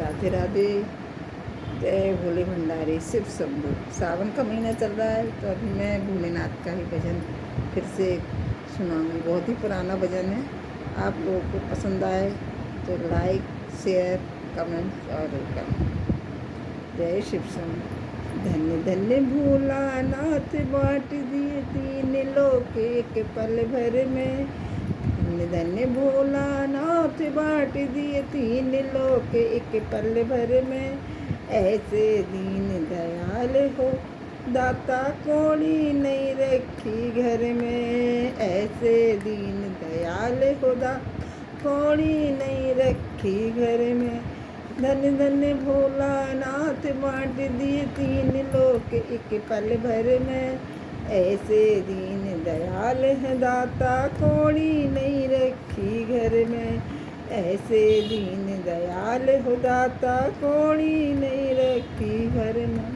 राधे राधे। जय भोले भंडारी शिव शंभू। सावन का महीना चल रहा है तो अभी मैं भोलेनाथ का ही भजन फिर से सुनाऊंगी। बहुत ही पुराना भजन है। आप लोगों को पसंद आए तो लाइक शेयर कमेंट और करना। जय शिव शंभू। धन्य धन्य भोलानाथ बाट दिए तीन लोक एक पल भर में। धन्य धन्य भोलानाथ बाट दिए तीन लोक एक पल भर में। ऐसे दीन दयाल हो दाता कोड़ी नहीं रखी घर में। ऐसे दीन दयाल हो दाता कोड़ी नहीं रखी घर में। धन्य धन्य भोलानाथ बांट दिए तीन लोक एक पल भर में। ऐसे दीन दयाल है दाता कोड़ी नहीं रखी घर में। ऐसे दीन दयाल हो दाता कोड़ी नहीं रखी घर में।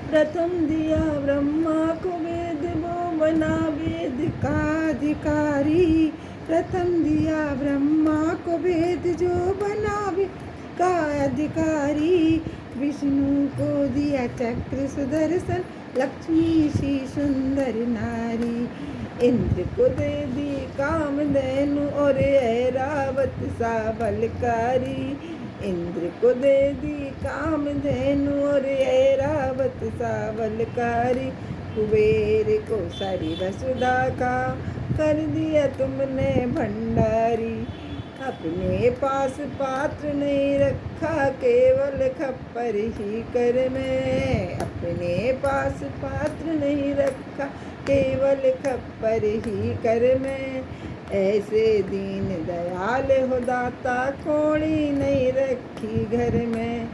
प्रथम दिया ब्रह्मा को वेद वो बना वेद का अधिकारी। प्रथम दिया ब्रह्मा को वेद जो बना वेद का अधिकारी। विष्णु को दिया चक्र सुदर्शन लक्ष्मी सी सुंदर नारी। इंद्र को दे दी कामधेनु और ऐरावत सा बलकारी। इंद्र को दे दी कामधेनु और ऐरावत सा बलकारी। कुबेर को सारी वसुधा का कर दिया तुमने भंडारी। अपने पास पात्र नहीं रखा केवल खप्पर ही कर में। अपने पास पात्र नहीं रखा केवल खप्पर ही कर में। ऐसे दीन दयाल हो दाता कोड़ी नहीं रखी घर में।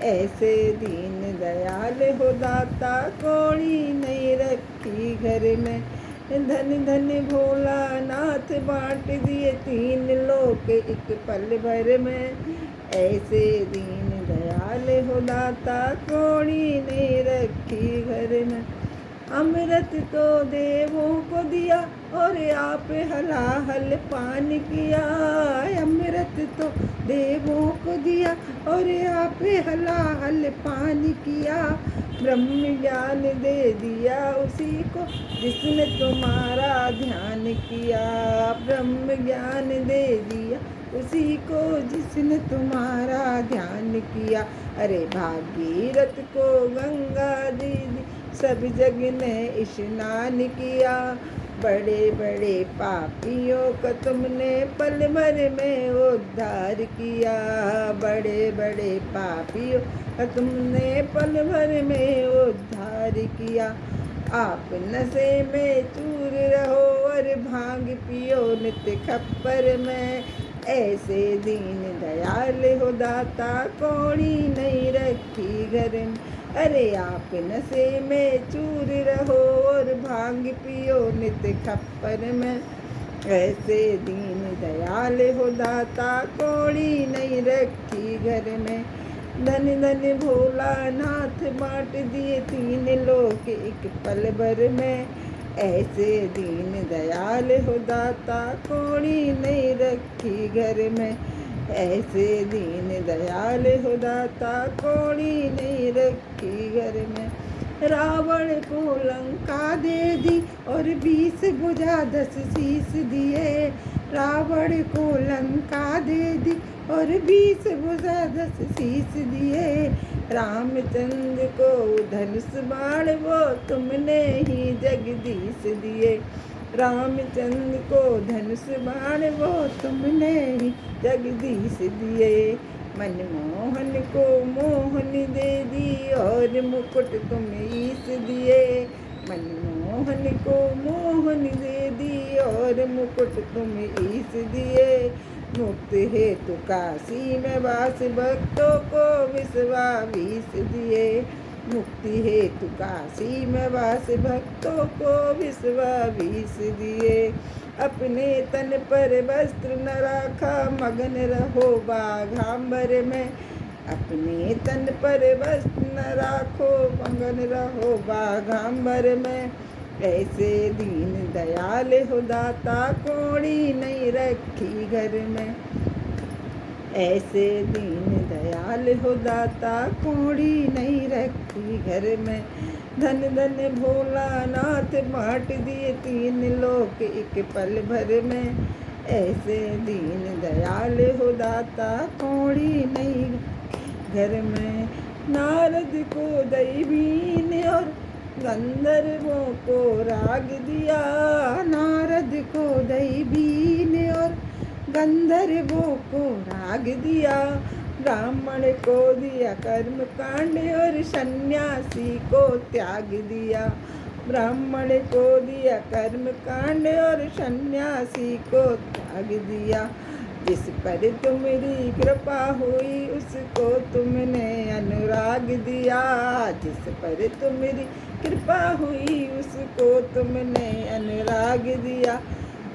ऐसे दीन दयाल हो दाता कोड़ी नहीं रखी घर में। धन धन भोलानाथ बांट दिए तीन लोक एक पल भर में। ऐसे दीन दयाल हो दाता कोड़ी नहीं रखी घर में। अमृत तो देवों को दिया और आप हलाहल पान किया। अमृत तो देवों को दिया और आप हलाहल पान किया। ब्रह्म ज्ञान दे दिया उसी को जिसने तुम्हारा ध्यान किया। ब्रह्म ज्ञान दे दिया उसी को जिसने तुम्हारा ध्यान किया। अरे भागीरथ को गंगा जी सब जग ने स्नान किया। बड़े बड़े पापियों का तुमने पल भर में उद्धार किया। बड़े बड़े पापियों का तुमने पल भर में उद्धार किया। आप नशे में चूर रहो और भांग पियो नित्य खप्पर में। ऐसे दीन दयाल हो दाता कोड़ी नहीं रखी घर में। अरे आप नशे में चूर रहो और भांग पियो नित्य खप्पर में। ऐसे दीन दयाल हो दाता कोड़ी नहीं रखी घर में। धन धन भोलानाथ बांट दिए तीन लोक एक पल भर में। ऐसे दीन दयाल हो दाता कोड़ी नहीं रखी घर में। ऐसे दीन दयाल हो दाता कोड़ी नहीं रखी घर में। रावण को लंका दे दी और 20 भुजा 10 शीश दिए। रावण को लंका दे दी और 20 भुजा 10 शीश दिए। रामचंद्र को धनुष बाण वो तुमने ही जगदीश दिए। रामचंद्र को धनुष बाण वो तुमने ही जगदीश दिए। मनमोहन को मोहन दे दी और मुकुट तुम ईश दिए। मनमोहन को मोहन दे दी और मुकुट तुम ईश दिए। मुक्त हेतु काशी में वास भक्तों को विश्वास दिए। मुक्ति हेतु काशी में वास भक्तों को विश्वास दिए। अपने तन पर वस्त्र न रखा मगन रहो बाघांबर में। अपने तन पर वस्त्र न राखो मगन रहो बाघांबर में। ऐसे दीन दयाल हो दाता कोड़ी नहीं रखी घर में। ऐसे दीन दयाल हो दाता, कौड़ी नहीं रखी घर में। धन धन भोलानाथ बांट दिए तीन लोक एक पल भर में। ऐसे दीन दयाल हो दाता, कौड़ी नहीं घर में। नारद को दैवीन और गंधर्वों को राग दिया। नारद को दैवीन और गंधर्वों को राग दिया। ब्राह्मण को दिया कर्म कांड और सन्यासी को त्याग दिया। ब्राह्मण को दिया कर्म कांड और सन्यासी को त्याग दिया। जिस पर तुम्हारी कृपा हुई उसको तुमने अनुराग दिया। जिस पर तुम्हारी कृपा हुई उसको तुमने अनुराग दिया।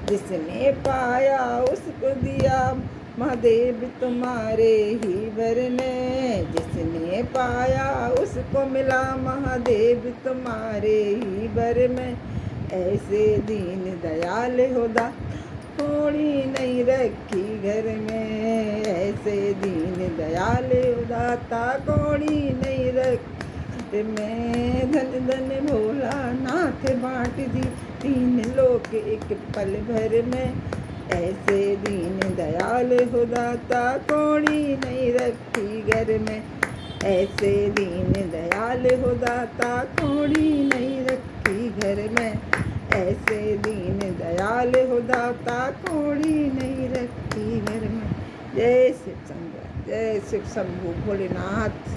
जिसने पाया उसको दिया महादेव तुम्हारे ही वर ने। जिसने पाया उसको मिला महादेव तुम्हारे ही वर में। ऐसे दीन दयाल हो दा, कौड़ी नहीं रखी घर में। ऐसे दीन दयाल हो दाता, कौड़ी नहीं रखी में। धन धन भोला नाथ बांट दी तीन लोक एक पल भर में। ऐसे दीन दयाल हो दाता, कौड़ी नहीं रखी घर में। ऐसे दीन दयाल हो दाता, कौड़ी नहीं रखी घर में। ऐसे दीन दयाल हो दाता, कौड़ी नहीं रखी घर में। जय शिव शंकर, जय शिव शंभु भोलेनाथ।